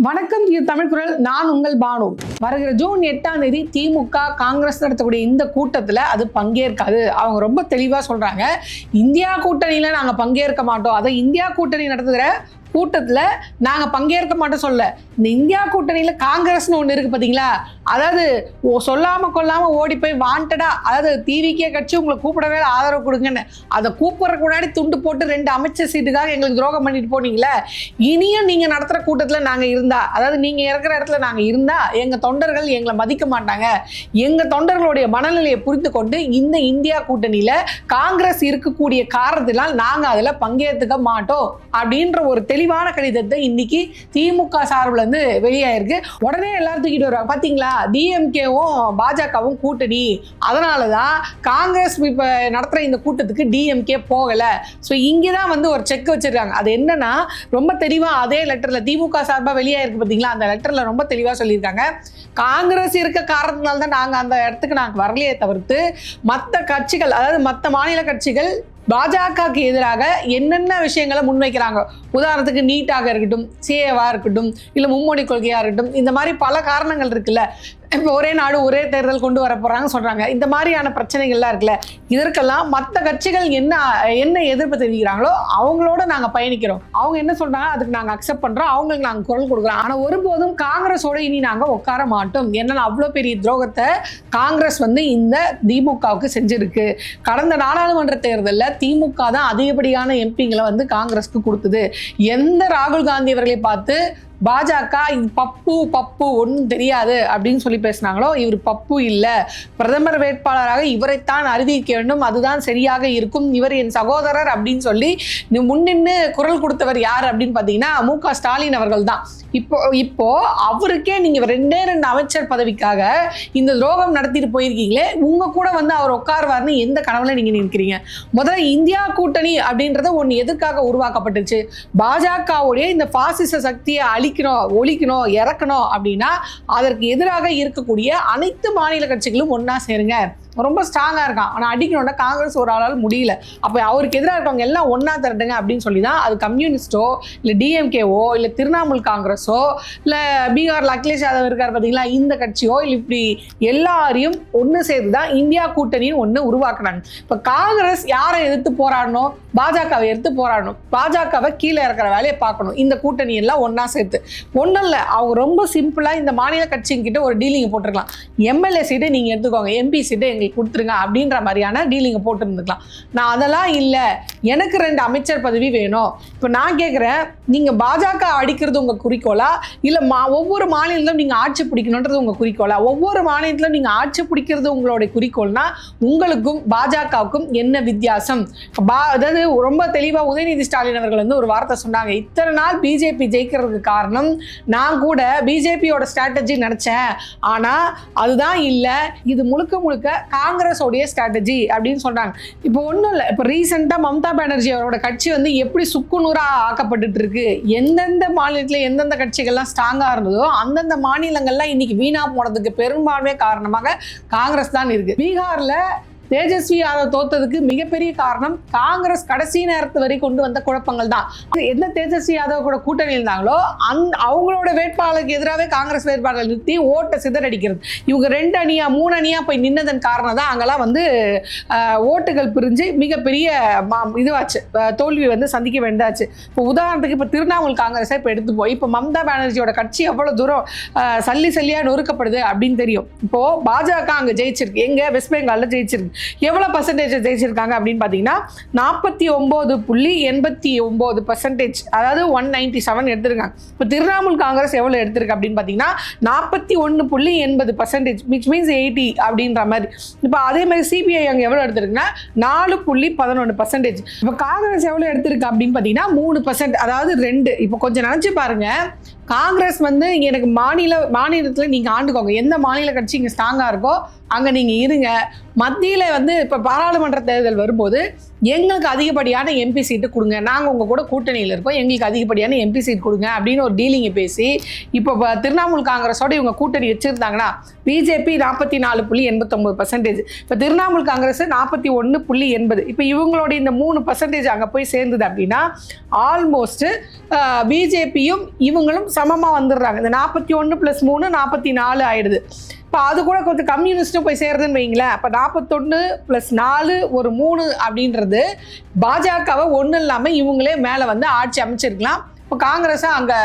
வணக்கம் தமிழ் குரல். நான் உங்கள் பானு. வருகிற ஜூன் 8ஆம் தேதி திமுக காங்கிரஸ் நடத்தக்கூடிய இந்த கூட்டத்தில் அது பங்கேற்காது. அவங்க ரொம்ப தெளிவாக சொல்றாங்க, இந்தியா கூட்டணியில நாங்கள் பங்கேற்க மாட்டோம். அதை இந்தியா கூட்டணி நடத்துகிற கூட்டத்தில் நாங்கள் பங்கேற்க மாட்டோம் சொல்ல. இந்த இந்தியா கூட்டணியில் காங்கிரஸ்னு ஒன்று இருக்குது பார்த்தீங்களா, அதாவது சொல்லாமல் கொல்லாமல் ஓடி போய் வாண்டடா, அதாவது டிவிக்கே கட்சி உங்களை கூப்பிடவே ஆதரவு கொடுங்கன்னு அதை கூப்பிட்றதுக்கு முன்னாடி துண்டு போட்டு 2 அமைச்சர் சீட்டுக்காக எங்களுக்கு துரோகம் பண்ணிட்டு போனீங்களே, இனியும் நீங்கள் நடத்துகிற கூட்டத்தில் நாங்கள் இருந்தா, அதாவது நீங்கள் இருக்கிற இடத்துல நாங்கள் இருந்தால் எங்கள் தொண்டர்கள் எங்களை மதிக்க மாட்டாங்க. எங்கள் தொண்டர்களுடைய மனநிலையை புரிந்து கொண்டு இந்த இந்தியா கூட்டணியில் காங்கிரஸ் இருக்கக்கூடிய காரணத்தினால் நாங்கள் அதில் பங்கேற்றுக்க மாட்டோம் அப்படின்ற ஒரு தெளிவான கடிதத்தை இன்னைக்கு திமுக சார்பில் இருந்து வெளியாயிருக்கு. உடனே எல்லாரும் தூக்கிட்டு வருவாங்க, பார்த்தீங்களா டிஎம்கேவும் பாஜகவும் கூட்டணி, அதனாலதான் காங்கிரஸ் இப்ப நடத்துற இந்த கூட்டத்துக்கு டிஎம்கே போகல. ஸோ இங்கேதான் வந்து ஒரு செக் வச்சிருக்காங்க. அது என்னன்னா, ரொம்ப தெளிவா அதே லெட்டர்ல திமுக சார்பா வெளியாயிருக்கு பார்த்தீங்களா, அந்த லெட்டர்ல ரொம்ப தெளிவா சொல்லியிருக்காங்க, காங்கிரஸ் இருக்க காரணத்தினால தான் நாங்கள் அந்த இடத்துக்கு நாங்கள் வரலையே தவிர்த்து மற்ற கட்சிகள், அதாவது மற்ற மாநில கட்சிகள் பாஜகவுக்கு எதிராக என்னென்ன விஷயங்களை முன்வைக்கிறாங்க, உதாரணத்துக்கு நீட்டாக இருக்கட்டும், சிஏவா இருக்கட்டும், இல்லை மும்மொழி கொள்கையா இருக்கட்டும், இந்த மாதிரி பல காரணங்கள் இருக்குல்ல. இப்போ ஒரே நாடு ஒரே தேர்தல் கொண்டு வர போறாங்க சொல்றாங்க, இந்த மாதிரியான பிரச்சனைகள்லாம் இருக்குல்ல, இதற்கெல்லாம் மற்ற கட்சிகள் என்ன எதிர்ப்பு தெரிவிக்கிறாங்களோ அவங்களோட நாங்க பயணிக்கிறோம். அவங்க என்ன சொல்றாங்க அதுக்கு நாங்க அக்செப்ட் பண்றோம், அவங்களுக்கு நாங்க குரல் கொடுக்குறோம். ஆனா ஒருபோதும் காங்கிரஸோட இனி நாங்க உட்கார மாட்டோம். ஏன்னா அவ்வளோ பெரிய துரோகத்தை காங்கிரஸ் வந்து இந்த திமுகவுக்கு செஞ்சிருக்கு. கடந்த நாடாளுமன்ற தேர்தலில் திமுக தான் அதிகப்படியான எம்பிங்களை வந்து காங்கிரஸ்க்கு கொடுத்தது. எந்த ராகுல் காந்தி அவர்களை பார்த்து பாஜக இது பப்பு ஒன்றும் தெரியாது அப்படின்னு சொல்லி பேசினாங்களோ, இவர் பப்பு இல்லை, பிரதமர் வேட்பாளராக இவரைத்தான் அறிவிக்க வேண்டும், அதுதான் சரியாக இருக்கும், இவர் என் சகோதரர் அப்படின்னு சொல்லி முன்னின்று குரல் கொடுத்தவர் யார் அப்படின்னு பார்த்தீங்கன்னா மு.க. ஸ்டாலின் அவர்கள் தான். இப்போ அவருக்கே நீங்க 2 அமைச்சர் பதவிக்காக இந்த துரோகம் நடத்திட்டு போயிருக்கீங்களே, உங்க கூட வந்து அவர் உட்காருவார்னு எந்த கனவுல நீங்க நினைக்கிறீங்க? முதல்ல இந்தியா கூட்டணி அப்படின்றத ஒன்று எதுக்காக உருவாக்கப்பட்டுச்சு? பாஜகவுடைய இந்த பாசிச சக்தியை ஒழிக்கணும், இறக்கணும் அப்படின்னா அதற்கு எதிராக இருக்கக்கூடிய அனைத்து மாநில கட்சிகளும் ஒன்னா சேருங்க. ரொம்ப ஸ்ட்ராங்கா இருக்கான், ஆனா அடிக்கணும்னா காங்கிரஸ் ஒரு ஆளால் முடியல, அப்ப அவருக்கு எதிராக இருக்கவங்க எல்லாம் ஒன்னா திரட்டுங்க அப்படின்னு சொல்லி தான் அது கம்யூனிஸ்டோ இல்ல டிஎம்கேவோ இல்ல திரிணாமுல் காங்கிரஸோ இல்ல பீகார்ல அகிலேஷ் யாதவ் இருக்காரு பாத்தீங்களா இந்த கட்சியோ இல்ல இப்படி எல்லாரையும் ஒன்னு சேர்த்துதான் இந்தியா கூட்டணின்னு ஒண்ணு உருவாக்குனாங்க. இப்ப காங்கிரஸ் யாரை எதிர்த்து போராடணும்? பாஜகவை எதிர்த்து போராடணும், பாஜகவை கீழே இருக்கிற வேலையை பார்க்கணும். இந்த கூட்டணி எல்லாம் ஒன்னா சேர்த்து ஒன்றும் இல்லை, அவங்க ரொம்ப சிம்பிளா இந்த மாநில கட்சிங்கிட்ட ஒரு டீலிங் போட்டிருக்கலாம், எம்எல்ஏ சீட்டை நீங்க எடுத்துக்கோங்க, எம்பி சீட்டை எங்களுக்கு கொடுத்துருங்க அப்படின்ற மாதிரியான டீலிங் போட்டு இருந்துக்கலாம். நான் அதெல்லாம் இல்லை, எனக்கு 2 அமைச்சர் பதவி வேணும். இப்போ நான் கேட்குறேன், நீங்க பாஜக அடிக்கிறது உங்க குறிக்கோளா, இல்லை ஒவ்வொரு மாநிலத்திலும் நீங்க ஆட்சி பிடிக்கணுன்றது உங்க குறிக்கோளா? ஒவ்வொரு மாநிலத்திலும் நீங்க ஆட்சி பிடிக்கிறது உங்களுடைய குறிக்கோள்னா உங்களுக்கும் பாஜகவுக்கும் என்ன வித்தியாசம்? அதாவது ரொம்ப தெளிவா உதயநிதி ஸ்டாலின் அவர்கள் வந்து ஒரு வார்த்தை சொன்னாங்க, இத்தனை நாள் பிஜேபி ஜெயிக்கிறதுக்கு காரணம் நான் கூட பிஜேபியோட ஸ்ட்ராட்டஜி நினைச்சேன், ஆனா அதுதான் இல்லை, இது முழுக்க காங்கிரஸோடைய ஸ்ட்ராட்டஜி அப்படின்னு சொல்றாங்க. இப்போ ஒன்றும் இல்லை, இப்போ ரீசெண்டா மம்தா பானர்ஜி அவரோட கட்சி வந்து எப்படி சுக்குநூறா ஆக்கப்பட்டு இருக்கு, எந்தெந்த மாநிலத்தில் எந்தெந்த கட்சிகள்லாம் ஸ்ட்ராங்கா இருந்ததோ அந்தந்த மாநிலங்கள்லாம் இன்னைக்கு வீணா போனதுக்கு பெரும்பான்மை காரணமாக காங்கிரஸ் தான் இருக்கு. பீகார்ல தேஜஸ்வி யாதவ் தோத்ததுக்கு மிகப்பெரிய காரணம் காங்கிரஸ் கடைசி நேரத்து வரை கொண்டு வந்த குழப்பங்கள் தான். எந்த தேஜஸ்வி யாதவ் கூட கூட்டணி இருந்தாங்களோ அவங்களோட வேட்பாளருக்கு எதிராகவே காங்கிரஸ் வேட்பாளர்கள் நிறுத்தி ஓட்டை சிதறடிக்கிறது. இவங்க 2 அணியா 3 அணியா போய் நின்னதன் காரணம் தான் அங்கெல்லாம் வந்து ஓட்டுகள் பிரிஞ்சு மிகப்பெரிய இதுவாச்சு, தோல்வி வந்து சந்திக்க வேண்டாச்சு. இப்போ உதாரணத்துக்கு இப்போ திரிணாமுல் காங்கிரஸை இப்போ எடுத்து போய் இப்போ மம்தா பானர்ஜியோட கட்சி எவ்வளவு தூரம் சல்லியா நொறுக்கப்படுது அப்படின்னு தெரியும். இப்போ பாஜக அங்கே ஜெயிச்சிருக்கு, எங்க வெஸ்ட் பெங்கால்ல ஜெயிச்சிருக்கு. எவ்வளவு பர்சன்டேஜ் ஜெயிச்சிருக்காங்க அப்படின்னு பாத்தீங்கன்னா 49.89%, அதாவது 197 எடுத்திருக்காங்க. இப்போ திரிணாமுல் காங்கிரஸ் எவ்வளவு எடுத்திருக்கு அப்படின்னு பாத்தீங்கன்னா 41.80%, which means 80 அப்படின்ற மாதிரி. இப்போ அதே மாதிரி சிபிஐ அங்க எவ்வளவு எடுத்திருக்குன்னா 4.11%. இப்போ காங்கிரஸ் எவ்வளவு எடுத்திருக்கு அப்படின்னு பாத்தீங்கன்னா 3%, அதாவது 2. இப்போ கொஞ்சம் நினைச்சு பாருங்க, காங்கிரஸ் வந்து எனக்கு மாநிலத்தில் நீங்க ஆண்டுக்கோங்க, எந்த மாநில கட்சி இங்க ஸ்ட்ராங்கா இருக்கோ அங்க நீங்க இருங்க, மத்தியில வந்து இப்ப பாராளுமன்ற தேர்தல் வரும்போது எங்களுக்கு அதிகப்படியான எம்பி சீட்டு கொடுங்க, நாங்கள் உங்கள் கூட கூட்டணியில் இருக்கோம், எங்களுக்கு அதிகப்படியான எம்பி சீட் கொடுங்க அப்படின்னு ஒரு டீலிங்கை பேசி இப்போ திரிணாமுல் காங்கிரஸோட இவங்க கூட்டணி வச்சுருந்தாங்கன்னா பிஜேபி 44.89%, இப்போ திரிணாமுல் காங்கிரஸ் 41.80%. இப்போ இவங்களோட இந்த 3% அங்கே போய் சேர்ந்தது அப்படின்னா ஆல்மோஸ்ட் பிஜேபியும் இவங்களும் சமமாக வந்துடுறாங்க. இந்த 41 + 3 44 ஆயிடுது. இப்போ அது கூட கொஞ்சம் கம்யூனிஸ்ட்டும் போய் சேருதுன்னு வைங்களேன். அப்போ 41 + 4 ஒரு 3 அப்படின்றது பாஜகவை ஒன்றும் இல்லாமல் இவங்களே மேலே வந்து ஆட்சி அமைச்சிருக்கலாம். இப்போ காங்கிரஸை அங்கே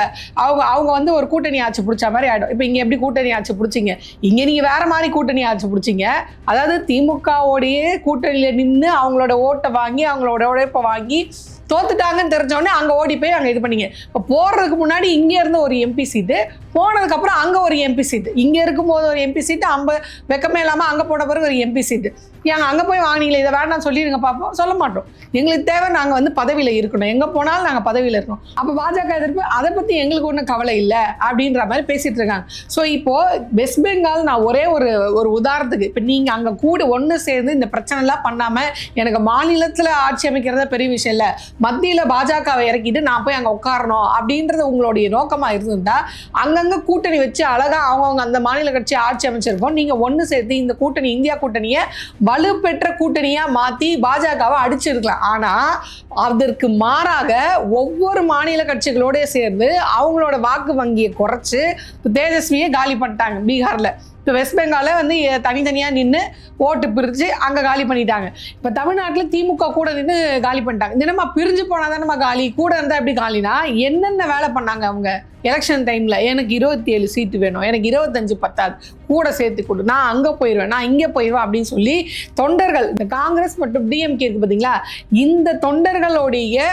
அவங்க வந்து ஒரு கூட்டணி ஆட்சி பிடிச்ச மாதிரி ஆகிடும். இப்போ இங்கே எப்படி கூட்டணி ஆட்சி பிடிச்சிங்க, இங்கே நீங்கள் வேறு மாதிரி கூட்டணி ஆட்சி பிடிச்சிங்க. அதாவது திமுகவோடையே கூட்டணியில் நின்று அவங்களோட ஓட்டை வாங்கி அவங்களோட உழைப்பை வாங்கி தோத்துட்டாங்கன்னு தெரிஞ்சோடனே அங்கே ஓடி போய் அங்கே இது பண்ணிங்க. இப்போ போடுறதுக்கு முன்னாடி இங்கே இருந்த ஒரு எம்பி சீட்டு, போனதுக்கப்புறம் அங்கே ஒரு எம்பி சீட்டு, இங்கே இருக்கும்போது ஒரு எம்பி சீட்டு, வெக்கமே இல்லாமல் அங்கே போன பிறகு ஒரு எம்பி சீட்டு. ஏங்க அங்கே போய் வாங்கினீங்களே, இதை வேண்டாம் சொல்லிடுங்க பார்ப்போம். சொல்ல மாட்டோம். எங்களுக்கு தேவை நாங்கள் வந்து பதவியில் இருக்கணும், எங்கே போனாலும் நாங்கள் பதவியில் இருக்கணும். அப்போ பாஜக எதிர்ப்பு அதை பற்றி எங்களுக்கு ஒன்றும் கவலை இல்லை அப்படின்ற மாதிரி பேசிகிட்டு இருக்காங்க. ஸோ இப்போது வெஸ்ட் பெங்கால் நான் ஒரே ஒரு உதாரணத்துக்கு, இப்போ நீங்கள் அங்கே கூட ஒன்று சேர்ந்து இந்த பிரச்சனைலாம் பண்ணாமல் எனக்கு மாநிலத்தில் ஆட்சி அமைக்கிறத பெரிய விஷயம் இல்லை, மத்தியில் பாஜகவை இறக்கிட்டு நான் போய் அங்கே உட்காரணும் அப்படின்றது உங்களுடைய நோக்கமாக இருந்திருந்தா அங்கங்கே கூட்டணி வச்சு அழகாக அவங்கவுங்க அந்த மாநில கட்சி ஆட்சி அமைச்சிருப்போம். நீங்கள் ஒன்று சேர்த்து இந்த கூட்டணி இந்தியா கூட்டணியை வலுப்பெற்ற கூட்டணியாக மாற்றி பாஜகவை அடிச்சிருக்கலாம். ஆனால் அதற்கு மாறாக ஒவ்வொரு மாநில கட்சிகளோட சேர்ந்து அவங்களோட வாக்கு வங்கியை குறைச்சி தேஜஸ்வியை காலி பண்ணிட்டாங்க பீகாரில். இப்போ வெஸ்ட் பெங்காலில் வந்து தனித்தனியாக நின்று ஓட்டு பிரித்து அங்கே காலி பண்ணிட்டாங்க. இப்போ தமிழ்நாட்டில் திமுக கூட நின்று காலி பண்ணிட்டாங்க. தினமா பிரிஞ்சு போனால் தான் நம்ம காலி, கூட இருந்தால் எப்படி காலினா என்னென்ன வேலை பண்ணாங்க அவங்க எலெக்ஷன் டைமில். எனக்கு 27 சீட்டு வேணும், எனக்கு 25 பத்தாது, கூட சேர்த்து கொடு, நான் அங்கே போயிடுவேன், நான் இங்கே போயிடுவேன் அப்படின்னு சொல்லி தொண்டர்கள், இந்த காங்கிரஸ் மற்றும் டிஎம்கே இருக்குது பார்த்தீங்களா, இந்த தொண்டர்களுடைய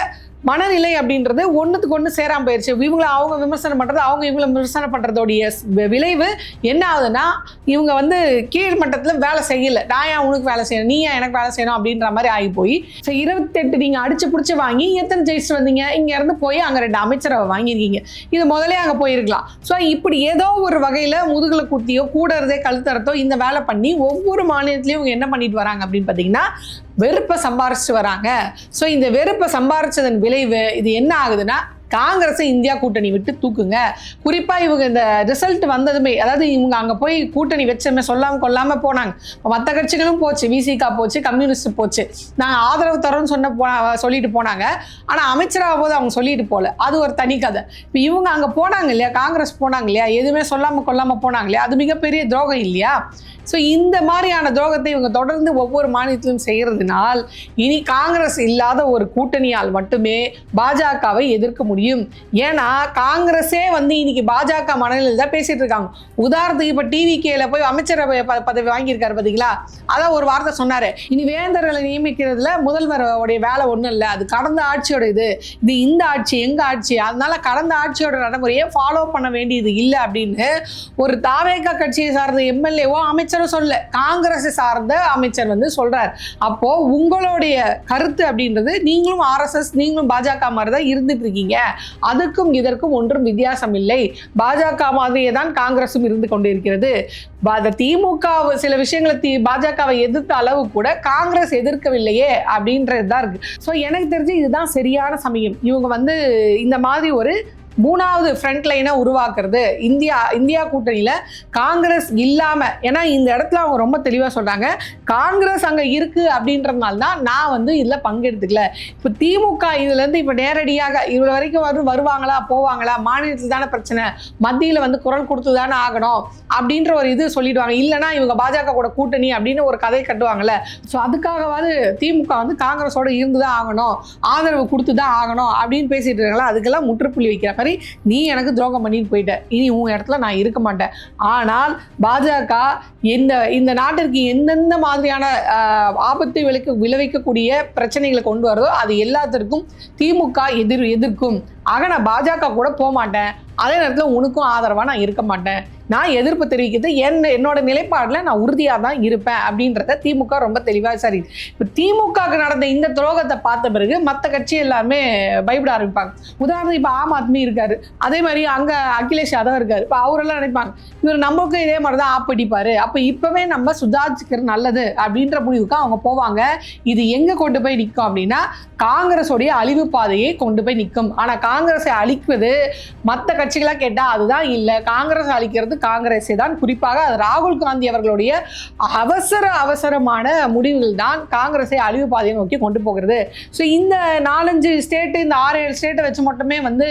மனநிலை அப்படின்றது ஒன்றுத்துக்கு ஒன்று சேராமல் போயிடுச்சு. இவங்களை அவங்க விமர்சனம் பண்ணுறது, அவங்க இவங்களை விமர்சனம் பண்ணுறதோடைய விளைவு என்ன ஆகுதுன்னா இவங்க வந்து கீழ் மட்டத்தில் வேலை செய்யலை. நான் ஏன் உனக்கு வேலை செய்யணும், நீ ஏன் எனக்கு வேலை செய்யணும் அப்படின்ற மாதிரி ஆகி போய் 28 நீங்கள் அடிச்சு பிடிச்சி வாங்கி எத்தனை ஜெயிச்சுட்டு வந்தீங்க, இங்கேருந்து போய் அங்கே 2 அமைச்சரை வாங்கியிருக்கீங்க. இது முதலே அங்கே போயிருக்கலாம். ஸோ இப்படி ஏதோ ஒரு வகையில் முதுகில் குத்தியோ கூட இருந்தே கழுத்தறத்தோ இந்த வேலை பண்ணி ஒவ்வொரு மாநிலத்திலையும் இவங்க என்ன பண்ணிட்டு வராங்க அப்படின்னு பார்த்தீங்கன்னா வெறுப்பை சம்பாரிச்சுட்டு வராங்க. ஸோ இந்த வெறுப்பை சம்பாரிச்சதன் விளைவு இது என்ன ஆகுதுன்னா காங்கிரஸை இந்தியா கூட்டணி விட்டு தூக்குங்க. குறிப்பாக இவங்க இந்த ரிசல்ட் வந்ததுமே, அதாவது இவங்க அங்கே போய் கூட்டணி வச்சமே சொல்லாமல் கொல்லாமல் போனாங்க. மற்ற கட்சிகளும் போச்சு, விசிகா போச்சு, கம்யூனிஸ்ட் போச்சு, நாங்கள் ஆதரவு தரோன்னு சொல்லிட்டு போனாங்க. ஆனால் அமைச்சராக போது அவங்க சொல்லிட்டு போகல, அது ஒரு தனி கதை. இப்போ இவங்க அங்கே போனாங்க இல்லையா, காங்கிரஸ் போனாங்க இல்லையா, எதுவுமே சொல்லாமல் கொல்லாமல் போனாங்க இல்லையா, அது மிகப்பெரிய துரோகம் இல்லையா. ஸோ இந்த மாதிரியான துரோகத்தை இவங்க தொடர்ந்து ஒவ்வொரு மாநிலத்திலும் செய்கிறதுனால் இனி காங்கிரஸ் இல்லாத ஒரு கூட்டணியால் மட்டுமே பாஜகவை எதிர்க்க முடியும். ஏன்னா காங்கிரஸே வந்து இன்னைக்கு பாஜக மனநிலையில் தான் பேசிட்டு இருக்காங்க. உதாரணத்துக்கு இப்போ டிவிகேல போய் அமைச்சரவை பதவி வாங்கியிருக்காரு பார்த்தீங்களா, அதான் ஒரு வார்த்தை சொன்னார், இனி வேந்தர்களை நியமிக்கிறதுல முதல்வருடைய வேலை ஒன்றும் இல்லை, அது கடந்த ஆட்சியோட இது இந்த ஆட்சி எங்கள் ஆட்சி, அதனால கடந்த ஆட்சியோட நடைமுறையை ஃபாலோ பண்ண வேண்டியது இல்லை அப்படின்னு ஒரு தாவேகா கட்சியை சார்ந்த எம்எல்ஏவோ அமைச்சர் சொல்ல, காங்கிரஸ் சார்ந்த அமைச்சர் வந்து சொல்றார். அப்போ உங்களுடைய கருத்து அப்படின்றது நீங்களும் ஆர்எஸ்எஸ் நீங்களும் பாஜக மாதிரி தான் இருந்துட்டு இருக்கீங்க, அதுக்கும் இதற்கும் ஒன்றும் வித்தியாசம் இல்லை, பாஜக மாதிரியே தான் காங்கிரஸும் இருந்து கொண்டு இருக்கிறது. திமுக சில விஷயங்களை பாஜகவை எதிர்த்த அளவு கூட காங்கிரஸ் எதிர்க்கவில்லையே அப்படின்றது தான் இருக்கு. ஸோ எனக்கு தெரிஞ்சு இதுதான் சரியான சமயம். இவங்க வந்து இந்த மாதிரி ஒரு 3வது ஃப்ரண்ட் லைனை உருவாக்குறது இந்தியா கூட்டணியில் காங்கிரஸ் இல்லாமல். ஏன்னா இந்த இடத்துல அவங்க ரொம்ப தெளிவாக சொல்கிறாங்க, காங்கிரஸ் அங்கே இருக்குது அப்படின்றதுனால தான் நான் வந்து இதில் பங்கெடுத்துக்கல. இப்போ திமுக இதுலேருந்து இப்போ நேரடியாக இவ்வளோ வரைக்கும் வருவாங்களா போவாங்களா, மாநிலத்தில் தானே பிரச்சனை, மத்தியில் வந்து குரல் கொடுத்து தானே ஆகணும் அப்படின்ற ஒரு இது சொல்லிடுவாங்க. இல்லைனா இவங்க பாஜக கூட கூட்டணி அப்படின்னு ஒரு கதை கட்டுவாங்கல்ல. ஸோ அதுக்காகவாது திமுக வந்து காங்கிரஸோட இருந்து தான் ஆகணும், ஆதரவு கொடுத்து தான் ஆகணும் அப்படின்னு பேசிட்டு இருக்காங்களா. அதுக்கெல்லாம் முற்றுப்புள்ளி வைக்கிற நீ எனக்கு துரோகம் பண்ணிட்டு போயிட்ட, இனி உன் இடத்துல நான் இருக்க மாட்டேன். ஆனால் பாஜக இந்த நாட்டிற்கு எந்தெந்த மாதிரியான ஆபத்தை விளைவிக்கக்கூடிய பிரச்சனைகளை கொண்டு வரதோ அது எல்லாத்திற்கும் திமுக எதிர்க்கும். ஆக நான் பாஜக கூட போக மாட்டேன், அதே நேரத்தில் உனக்கும் ஆதரவாக நான் இருக்க மாட்டேன், நான் எதிர்ப்பு தெரிவிக்கிறது என்னோட நிலைப்பாடில் நான் உறுதியாக தான் இருப்பேன் அப்படின்றத திமுக ரொம்ப தெளிவாக சரி. இப்போ திமுகவுக்கு நடந்த இந்த துரோகத்தை பார்த்த பிறகு மற்ற கட்சி எல்லாருமே பயப்பட ஆரம்பிப்பாங்க. உதாரணத்துக்கு இப்போ ஆம் ஆத்மி இருக்காரு, அதே மாதிரி அங்கே அகிலேஷ் யாதவ் இருக்காரு. இப்போ அவரெல்லாம் நினைப்பாங்க இவர் நமக்கும் இதே மாதிரி தான் ஆப்படிப்பார், அப்போ இப்போவே நம்ம சுதாரிச்சுக்கிறது நல்லது அப்படின்ற முடிவுக்கு அவங்க போவாங்க. இது எங்கே கொண்டு போய் நிற்கும் அப்படின்னா காங்கிரஸோடைய அழிவு பாதையை கொண்டு போய் நிற்கும். ஆனால் காங்கிரஸை அழிப்பது மற்ற கட்சிகளாக கேட்டால் அதுதான் இல்லை, காங்கிரஸ் அழிக்கிறது காங்கிரஸை தான். குறிப்பாக அது ராகுல் காந்தி அவர்களுடைய அவசரமான முடிவுகள் தான் காங்கிரஸை அழிவு பாதையை நோக்கி கொண்டு போகிறது. ஸோ இந்த 4-5 ஸ்டேட்டு, இந்த 6-7 ஸ்டேட்டை வச்சு மட்டுமே வந்து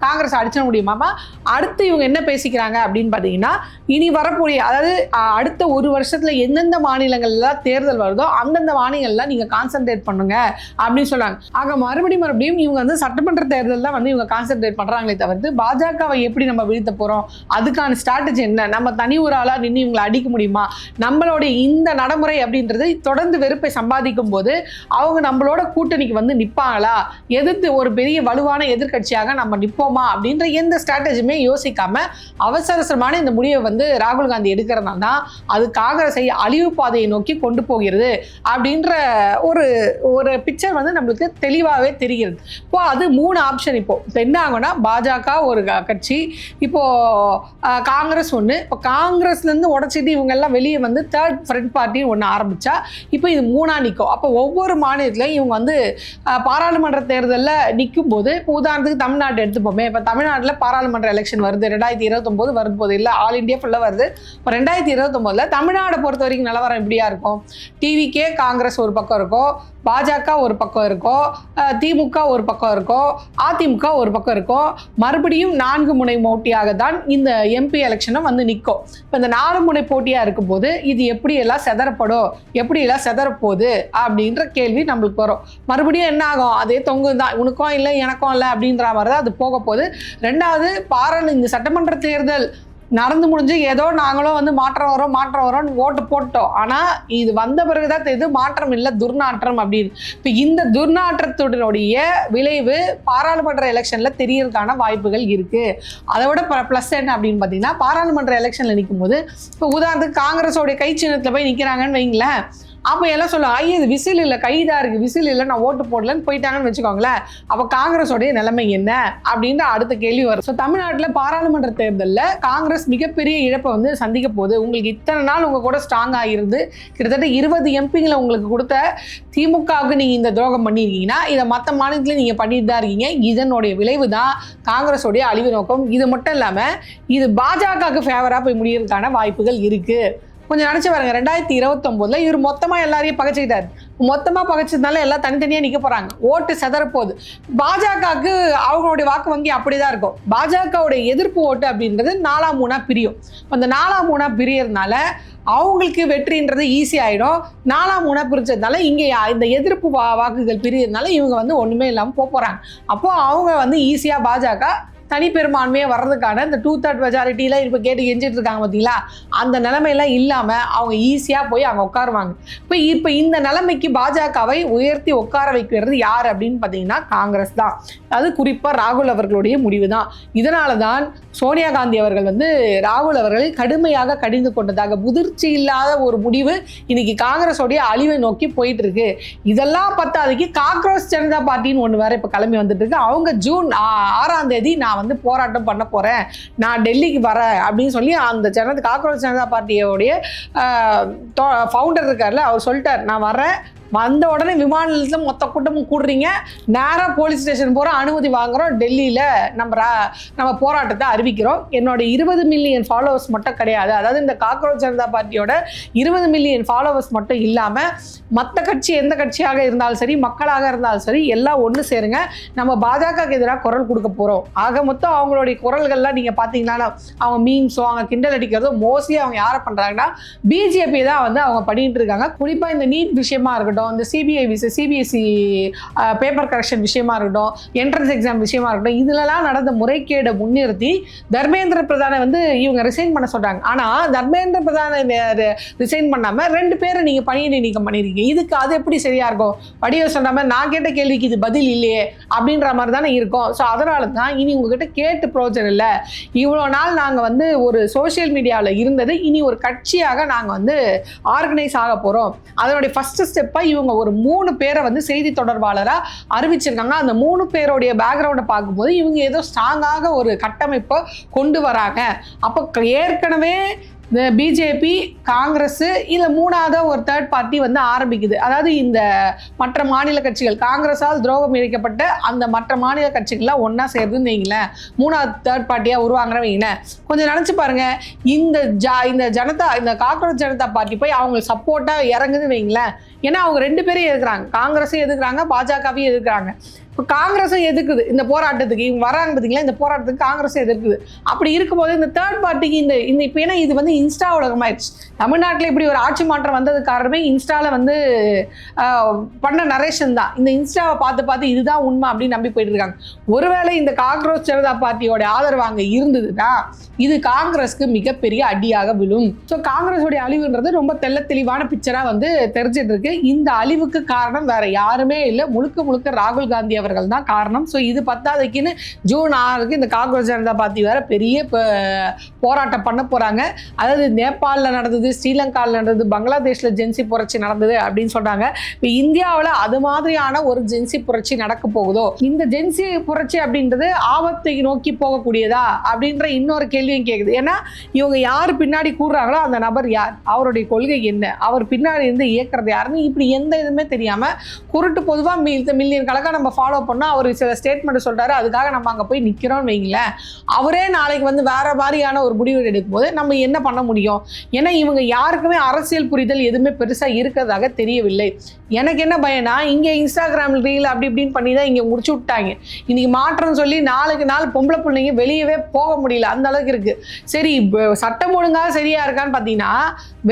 காங்கிரஸ் அடிச்சிட முடியுமாமா? அடுத்து இவங்க என்ன பேசிக்கிறாங்க அப்படின்னு பார்த்தீங்கன்னா, இனி வரக்கூடிய, அதாவது அடுத்த ஒரு வருஷத்துல எந்தெந்த மாநிலங்கள்ல தேர்தல் வருதோ அந்தந்த மாநிலங்கள்ல நீங்க கான்சென்ட்ரேட் பண்ணுங்க அப்படின்னு சொல்றாங்க. ஆக மறுபடியும் இவங்க வந்து சட்டமன்ற தேர்தல் தான் வந்து இவங்க கான்சென்ட்ரேட் பண்றாங்களே தவிர்த்து பாஜகவை எப்படி நம்ம வீழ்த்த போறோம், அதுக்கான ஸ்ட்ராட்டஜி என்ன, நம்ம தனி ஒரு ஆளா நின்று இவங்களை அடிக்க முடியுமா, நம்மளுடைய இந்த நடைமுறை அப்படின்றது தொடர்ந்து வெறுப்பை சம்பாதிக்கும் போது அவங்க நம்மளோட கூட்டணிக்கு வந்து நிற்பாங்களா, எதிர்த்து ஒரு பெரிய வலுவான எதிர்கட்சியாக நம்ம நிற்போமா அப்படின்ற எந்த ஸ்ட்ராட்டஜியுமே யோசிக்காம அவசரமான இந்த முடிவை வந்து ராகுல் காந்தி எடுக்கிறதுனால தான் அது காங்கிரஸை அழிவு பாதையை நோக்கி கொண்டு போகிறது அப்படின்ற ஒரு பிக்சர் வந்து நம்மளுக்கு தெளிவாகவே தெரிகிறது. இப்போ அது 3 ஆப்ஷன். இப்போ என்ன ஆகும்னா, பாஜக ஒரு கட்சி, இப்போ காங்கிரஸ் ஒன்று, இப்போ காங்கிரஸ்லேருந்து உடச்சிட்டு இவங்க எல்லாம் வெளியே வந்து தேர்ட் ஃப்ரண்ட் பார்ட்டி ஒன்று ஆரம்பிச்சா இப்போ இது 3ஆ நிற்கும். அப்போ ஒவ்வொரு மாநிலத்திலையும் இவங்க வந்து பாராளுமன்ற தேர்தலில் நிற்கும் போது, இப்போ உதாரணத்துக்கு தமிழ்நாடு எடுத்துப்போமே, இப்போ தமிழ்நாட்டில் பாராளுமன்ற எலெக்ஷன் வருது, 2029 வருது போது, இல்லை ஆல் இண்டியா ஃபுல்லாக வருது. இப்போ 2029 தமிழ்நாடை பொறுத்த வரைக்கும் நிலவரம் எப்படியா இருக்கும்? டிவிகே காங்கிரஸ் ஒரு பக்கம் இருக்கும், பாஜக ஒரு பக்கம் இருக்கும், திமுக ஒரு பக்கம் இருக்கும், அதிமுக ஒரு பக்கம் இருக்கும். மறுபடியும் 4 முனை போட்டியாக தான் இந்த எம்பி எலெக்ஷனும் வந்து நிற்கும். இப்போ இந்த 4 முனை போட்டியாக இருக்கும்போது இது எப்படியெல்லாம் செதறப்படும், எப்படியெல்லாம் செதறப்போகுது அப்படின்ற கேள்வி நம்மளுக்கு வரும். மறுபடியும் என்ன ஆகும், அதே தொங்கு தான், உனக்கும் இல்லை எனக்கும் இல்லை அப்படின்ற மாதிரி தான் அது போக போகுது. 2வது இந்த சட்டமன்ற தேர்தல் நடந்து முடிஞ்சு ஏதோ நாங்களும் வந்து மாற்றம் வரோம் ஓட்டு போட்டோம். ஆனால் இது வந்த பிறகுதான் தெரியுது மாற்றம் இல்லை, துர்நாற்றம் அப்படின்னு. இப்போ இந்த துர்நாற்றத்துடைய விளைவு பாராளுமன்ற எலெக்ஷனில் தெரியறதுக்கான வாய்ப்புகள் இருக்குது. அதை விட ப்ளஸ் என்ன அப்படின்னு பார்த்தீங்கன்னா, பாராளுமன்ற எலெக்ஷனில் நிற்கும் போது, இப்போ உதாரணத்துக்கு காங்கிரஸோடைய கை சின்னத்தில் போய் நிற்கிறாங்கன்னு வைங்களேன், அப்போ எல்லாம் சொல்லுவாங்க, ஐயா இது விசில் இல்லை, கைதாக இருக்குது, விசில் இல்லை, நான் ஓட்டு போடலன்னு போயிட்டாங்கன்னு வச்சுக்கோங்களேன். அப்போ காங்கிரஸோடைய நிலைமை என்ன அப்படின்ற அடுத்த கேள்வி வரும். ஸோ தமிழ்நாட்டில் பாராளுமன்ற தேர்தலில் காங்கிரஸ் மிகப்பெரிய இழப்பை வந்து சந்திக்க போகுது. உங்களுக்கு இத்தனை நாள் உங்கள் கூட ஸ்ட்ராங்காக இருந்து கிட்டத்தட்ட 20 எம்பிங்களை உங்களுக்கு கொடுத்த திமுகவுக்கு நீங்கள் இந்த துரோகம் பண்ணியிருக்கீங்கன்னா, இதை மற்ற மாநிலத்திலையும் நீங்கள் பண்ணிட்டு தான் இருக்கீங்க. இதனுடைய விளைவு தான் காங்கிரஸோடைய அழிவு நோக்கம். இது மட்டும் இல்லாமல் இது பாஜகவுக்கு ஃபேவராக போய் முடியறதுக்கான வாய்ப்புகள் இருக்குது. கொஞ்சம் நினச்சி பாருங்க, 2029 இவர் மொத்தமாக எல்லாரையும் பகைச்சிக்கிட்டாரு. மொத்தமாக பகைச்சதுனால எல்லாம் தனித்தனியாக நிற்க போகிறாங்க, ஓட்டு செதறப்போகுது. பாஜகவுக்கு அவங்களுடைய வாக்கு வங்கி அப்படிதான் இருக்கும். பாஜகவுடைய எதிர்ப்பு ஓட்டு அப்படின்றது 4ஆம் 3ஆ பிரியும். அந்த 4ஆம் 3ஆ பிரியறதுனால அவங்களுக்கு வெற்றின்றது ஈஸி ஆகிடும். 4ஆம் 3ஆ பிரிச்சதுனால இங்கே இந்த எதிர்ப்பு வாக்குகள் பிரியறதுனால இவங்க வந்து ஒன்றுமே இல்லாமல் போகிறாங்க. அப்போது அவங்க வந்து ஈஸியாக பாஜக தனிப்பெரும்பான்மையை வர்றதுக்கான இந்த 2/3 மெஜாரிட்டியில் இப்போ கேட்டு கெஞ்சிட்டு இருக்காங்க பார்த்தீங்களா, அந்த நிலைமையெல்லாம் இல்லாமல் அவங்க ஈஸியாக போய் அங்கே உட்காருவாங்க. இப்போ இந்த நிலைமைக்கு பாஜகவை உயர்த்தி உட்கார வைக்கிறது யார் அப்படின்னு பார்த்தீங்கன்னா காங்கிரஸ் தான். அது குறிப்பாக ராகுல் அவர்களுடைய முடிவு தான். இதனால தான் சோனியா காந்தி அவர்கள் வந்து ராகுல் அவர்களை கடுமையாக கடிந்து கொண்டதாக, முதிர்ச்சி இல்லாத ஒரு முடிவு இன்னைக்கு காங்கிரஸோடைய அழிவை நோக்கி போயிட்டு இருக்கு. இதெல்லாம் பத்தாதுக்கு காக்ரோச் ஜனதா பார்ட்டின்னு ஒன்று வேற இப்போ கிளம்பி வந்துட்டு இருக்கு. அவங்க ஜூன் 6ஆம் தேதி நான் வந்து போராட்டம் பண்ண போறேன், நான் டெல்லிக்கு வரேன் அப்படின்னு சொல்லி அந்த காக்ரோச் ஜனதா பார்ட்டியோடைய ஃபவுண்டர் இருக்கார்ல, அவர் சொல்லிட்டார், நான் வரேன், வந்த உடனே விமான நிலையத்தில் மொத்த கூட்டமும் கூடுறீங்க, நேராக போலீஸ் ஸ்டேஷன் போகிறோம், அனுமதி வாங்குகிறோம், டெல்லியில் நம்ம போராட்டத்தை அறிவிக்கிறோம். என்னோட 20 மில்லியன் ஃபாலோவர்ஸ் மட்டும் கிடையாது, அதாவது இந்த காக்ரோச் ஜனதா பார்ட்டியோட 20 மில்லியன் ஃபாலோவர்ஸ் மட்டும் இல்லாமல் மற்ற கட்சி எந்த கட்சியாக இருந்தாலும் சரி, மக்களாக இருந்தாலும் சரி, எல்லாம் ஒன்று சேருங்க, நம்ம பாஜகவுக்கு எதிராக குரல் கொடுக்க போகிறோம். ஆக மொத்தம் அவங்களுடைய குரல்கள்லாம் நீங்கள் பார்த்தீங்கன்னா அவங்க மீம்ஸோ அவங்க கிண்டல் அடிக்கிறதோ மோஸ்ட்லி அவங்க யாரை பண்ணுறாங்கன்னா பிஜேபி தான் வந்து அவங்க பண்ணிட்டு இருக்காங்க. குறிப்பாக இந்த நீட் விஷயமா இருக்கட்டும், இந்த சிபிஎஸ்இ பேப்பர் கரெக்ஷன் விஷயமா இருக்கட்டும், என்ட்ரன்ஸ் எக்ஸாம் விஷயமா இருக்கட்டும், இதுலலாம் நடந்த முறைகேடை முன்னிறுத்தி தர்மேந்திர பிரதானை வந்து இவங்க ரிசைன் பண்ண சொல்றாங்க. ஆனால் தர்மேந்திர பிரதானை ரிசைன் பண்ணாமல் 2 பேரை நீங்கள் பணியிடை நீக்கம் பண்ணியிருக்கீங்க. இதுக்கு அது எப்படி சரியா இருக்கும்? வடிவ சொன்ன மாதிரி நான் கேட்ட கேள்விக்கு இது பதில் இல்லையே அப்படின்ற மாதிரி தானே இருக்கும். ஸோ அதனால தான் இனி உங்ககிட்ட கேட்டு ப்ரோஜனம் இல்லை. இவ்வளோ நாள் நாங்கள் வந்து ஒரு சோசியல் மீடியாவில் இருந்தது, இனி ஒரு கட்சியாக நாங்கள் வந்து ஆர்கனைஸ் ஆக போகிறோம். அதனுடைய ஃபர்ஸ்ட் ஸ்டெப்பாக இவங்க ஒரு 3 பேரை வந்து செய்தி தொடர்பாளராக அறிவிச்சிருக்காங்க. அந்த 3 பேருடைய பேக்ரவுண்டை பார்க்கும்போது இவங்க ஏதோ ஸ்ட்ராங்காக ஒரு கட்டமைப்பை கொண்டு வராங்க. அப்போ ஏற்கனவே இந்த பிஜேபி, காங்கிரஸ், இல்லை மூணாவது ஒரு தேர்ட் பார்ட்டி வந்து ஆரம்பிக்குது. அதாவது இந்த மற்ற மாநில கட்சிகள், காங்கிரஸால் துரோகம் இழைக்கப்பட்ட அந்த மற்ற மாநில கட்சிகள்லாம் ஒன்றா சேர்ந்துன்னு வைங்களேன், மூணாவது தேர்ட் பார்ட்டியாக உருவாங்குற வைங்களேன். கொஞ்சம் நினச்சி பாருங்க, இந்த காக்ரோச் ஜனதா பார்ட்டி போய் அவங்க சப்போர்ட்டாக இறங்குதுன்னு வைங்களேன். ஏன்னா அவங்க 2 பேரும் எதிர்க்கிறாங்க, காங்கிரஸும் எதிர்க்கிறாங்க, பாஜகவையும் எதிர்க்கிறாங்க. இப்போ காங்கிரஸும் எதிர்க்குது இந்த போராட்டத்துக்கு, இவங்க வராங்க பார்த்தீங்களா, இந்த போராட்டத்துக்கு காங்கிரஸும் எதிர்க்குது. அப்படி இருக்கும்போது இந்த தேர்ட் பார்ட்டிக்கு இந்த இப்போ ஏன்னா இது வந்து இன்ஸ்டா உலகமாயிடுச்சு. தமிழ்நாட்டில் இப்படி ஒரு ஆட்சி மாற்றம் வந்தது காரணமே இன்ஸ்டாவில் வந்து பண்ண நரேஷன் தான். இந்த இன்ஸ்டாவை பார்த்து இதுதான் உண்மை அப்படின்னு நம்பி போயிட்டு இருக்காங்க. ஒருவேளை இந்த காக்ரோச் ஜனதா பார்ட்டியோட ஆதரவு அங்கே இருந்ததுன்னா இது காங்கிரஸ்க்கு மிகப்பெரிய அடியாக விழும். ஸோ காங்கிரஸோடைய அழிவுன்றது ரொம்ப தெளிவான பிக்சராக வந்து தெரிஞ்சிட்டு இருக்கு. இந்த அழிவுக்கு காரணம் வேற யாருமே இல்லை, முழுக்க ராகுல் காந்தி அவர்கள் தான் காரணம். ஸோ இது பத்தாதைக்குன்னு ஜூன் 6 இந்த காக்ரோச் ஜனதா பார்ட்டி வேற பெரிய போராட்டம் பண்ண போறாங்க. அதாவது நேபாளில் நடந்தது, ஸ்ரீலங்காவில் நடந்தது, பங்களாதேஷில் ஜென்சி புரட்சி நடந்தது அப்படின்னு சொல்றாங்க. இப்போ இந்தியாவில் அது மாதிரியான ஒரு ஜென்சி புரட்சி நடக்க போகுதோ, இந்த ஜென்சி புரட்சி அப்படின்றது ஆபத்தை நோக்கி போகக்கூடியதா அப்படின்ற இன்னொரு கேள்வியும் கேட்குது. ஏன்னா இவங்க யார் பின்னாடி கூடுறாங்களோ அந்த நபர் யார், அவருடைய கொள்கை என்ன, அவர் பின்னாடி இருந்து இயக்குறது யாருன்னு இப்படி எந்த இதுவுமே தெரியாம குருட்டு பொதுவாக மில்லியன் கணக்காக நம்ம ஃபாலோ பண்ணால் அவர் சில ஸ்டேட்மெண்ட் சொல்றாரு, அதுக்காக நம்ம அங்கே போய் நிற்கிறோம்னு வைங்களேன். அவரே நாளைக்கு வந்து வேற மாதிரியான ஒரு முடிவு எடுக்கும் போது நம்ம என்ன பண்ண முடியும்? ஏன்னா இவங்க யாருக்குமே அரசியல் புரிதல் எதுவுமே பெருசாக இருக்கிறதாக தெரியவில்லை. எனக்கு என்ன பயனா, இங்கே இன்ஸ்டாகிராம் ரீல் அப்படி இப்படின்னு பண்ணி தான் இங்கே முடிச்சு விட்டாங்க. இன்னைக்கு மாற்றம் சொல்லி நாளுக்கு நாள் பொம்பளை பிள்ளைங்க வெளியவே போக முடியல, அந்த அளவுக்கு இருக்கு. சரி, சட்டம் ஒழுங்காக சரியா இருக்கான்னு பார்த்தீங்கன்னா,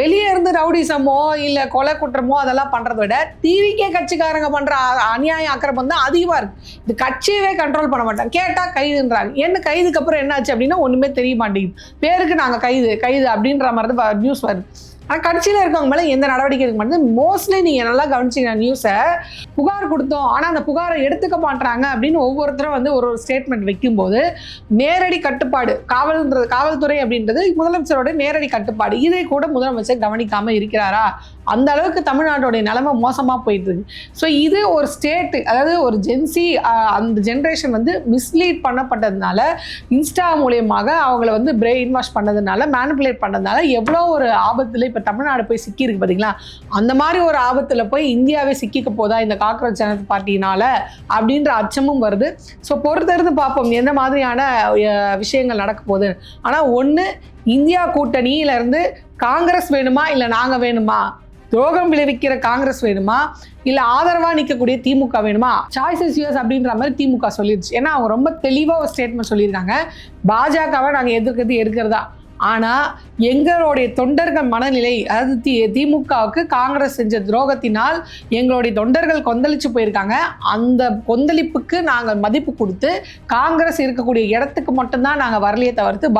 வெளியே இருந்து ரவுடிசமோ இல்லை கொலை குற்றமோ அதெல்லாம் பண்றதை விட டிவிக்கே கட்சிக்காரங்க பண்ற அநியாய அக்கிரமம் தான் அதிகமாக இருக்கு. இது கட்சியவே கண்ட்ரோல் பண்ண மாட்டாங்க. கேட்டால் கைதுன்றாங்க. என்ன கைதுக்கு அப்புறம் என்னாச்சு அப்படின்னா ஒன்றுமே தெரிய மாட்டேங்குது. பேருக்கு நாங்கள் கைது அப்படின்ற மாதிரி தான் நியூஸ் வருது. ஆனால் கட்சியில் இருக்கவங்க மேலே எந்த நடவடிக்கை இருக்க மாட்டேங்குது. மோஸ்ட்லி நீங்கள் நல்லா கவனிச்சிங்க நியூஸை, புகார் கொடுத்தோம் ஆனால் அந்த புகாரை எடுத்துக்க மாட்டாங்க அப்படின்னு ஒவ்வொருத்தரும் வந்து ஒரு ஸ்டேட்மெண்ட் வைக்கும்போது நேரடி கட்டுப்பாடு, காவல்துறை அப்படின்றது முதலமைச்சரோட நேரடி கட்டுப்பாடு, இதை கூட முதலமைச்சர் கவனிக்காமல் இருக்கிறாரா? அந்த அளவுக்கு தமிழ்நாட்டோடைய நிலைமை மோசமாக போயிட்டு இருக்கு. ஸோ இது ஒரு ஸ்டேட்டு, அதாவது ஒரு ஜென்சி அந்த ஜென்ரேஷன் வந்து மிஸ்லீட் பண்ணப்பட்டதுனால, இன்ஸ்டா மூலியமாக அவங்கள வந்து பிரெயின் வாஷ் பண்ணதுனால, மேனிப்புலேட் பண்ணதுனால எவ்வளோ ஒரு ஆபத்தில் இப்போ தமிழ்நாடு போய் சிக்கியிருக்கு பார்த்தீங்களா? அந்த மாதிரி ஒரு ஆபத்தில் போய் இந்தியாவே சிக்கிக்க போதா இந்த காக்ரோச் ஜனதா பார்ட்டினால அப்படின்ற அச்சமும் வருது. ஸோ பொறுத்திருந்து பார்ப்போம் எந்த மாதிரியான விஷயங்கள் நடக்க போகுது. ஆனால் ஒன்று, இந்தியா கூட்டணியிலேருந்து காங்கிரஸ் வேணுமா இல்லை நாங்கள் வேணுமா, துரோகம் விளைவிக்கிற காங்கிரஸ் வேணுமா இல்லை ஆதரவாக நிற்கக்கூடிய திமுக வேணுமா? சாய்ஸ் இஸ் யுவர்ஸ் அப்படின்ற மாதிரி திமுக சொல்லிடுச்சு. ஏன்னா அவங்க ரொம்ப தெளிவாக ஒரு ஸ்டேட்மெண்ட் சொல்லியிருக்காங்க, பாஜகவை நாங்கள் எதிர்க்கிறதா. ஆனால் எங்களுடைய தொண்டர்கள் மனநிலை, அதாவது திமுகவுக்கு காங்கிரஸ் செஞ்ச துரோகத்தினால் எங்களுடைய தொண்டர்கள் கொந்தளிச்சு போயிருக்காங்க. அந்த கொந்தளிப்புக்கு நாங்கள் மதிப்பு கொடுத்து காங்கிரஸ் இருக்கக்கூடிய இடத்துக்கு மட்டும்தான் நாங்கள் வரலையே தவிர்த்து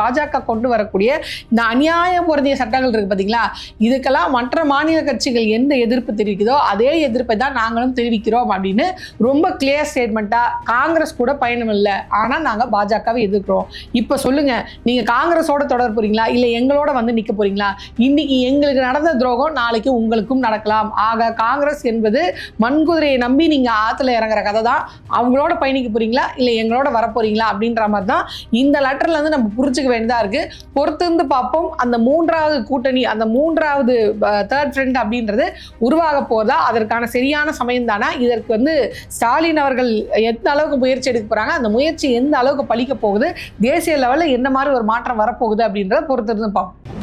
பாஜக கொண்டு வரக்கூடிய இந்த அநியாய பொருந்திய சட்டங்கள் இருக்குது பார்த்தீங்களா, இதுக்கெல்லாம் மற்ற மாநில கட்சிகள் எந்த எதிர்ப்பு தெரிவிக்குதோ அதே எதிர்ப்பை தான் நாங்களும் தெரிவிக்கிறோம் அப்படின்னு ரொம்ப கிளியர் ஸ்டேட்மெண்ட்டாக, காங்கிரஸ் கூட பயணம் இல்லை ஆனால் நாங்கள் பாஜகவை எதிர்க்கிறோம். இப்போ சொல்லுங்கள், நீங்கள் காங்கிரஸோட தொடர போறீங்களா இல்லை எங்களோட வந்து நிற்க போறீங்களா? இன்னைக்கு எங்களுக்கு நடந்த துரோகம் நாளைக்கு உங்களுக்கும் நடக்கலாம். ஆக காங்கிரஸ் என்பது மண்குதிரையை நம்பி நீங்கள் ஆற்றுல இறங்குற கதை தான். அவங்களோட பயணிக்க போறீங்களா இல்லை எங்களோட வர போறீங்களா அப்படின்ற மாதிரி தான் இந்த லெட்டர்ல இருந்து நம்ம புரிஞ்சுக்க வேண்டியதாக இருக்கு. பொறுத்திருந்து பார்ப்போம். அந்த மூன்றாவது கூட்டணி, அந்த மூன்றாவது தேர்ட் ஃப்ரண்ட் அப்படின்றது உருவாக போதா, அதற்கான சரியான சமயம் தானே? இதற்கு வந்து ஸ்டாலின் அவர்கள் எந்த அளவுக்கு முயற்சி எடுக்க போறாங்க, அந்த முயற்சி எந்த அளவுக்கு பலிக்க போகுது, தேசிய லெவலில் என்ன மாதிரி ஒரு மாற்றம் வரப்போகுது அப்படின்றத பொறுத்திருந்து பார்ப்போம்.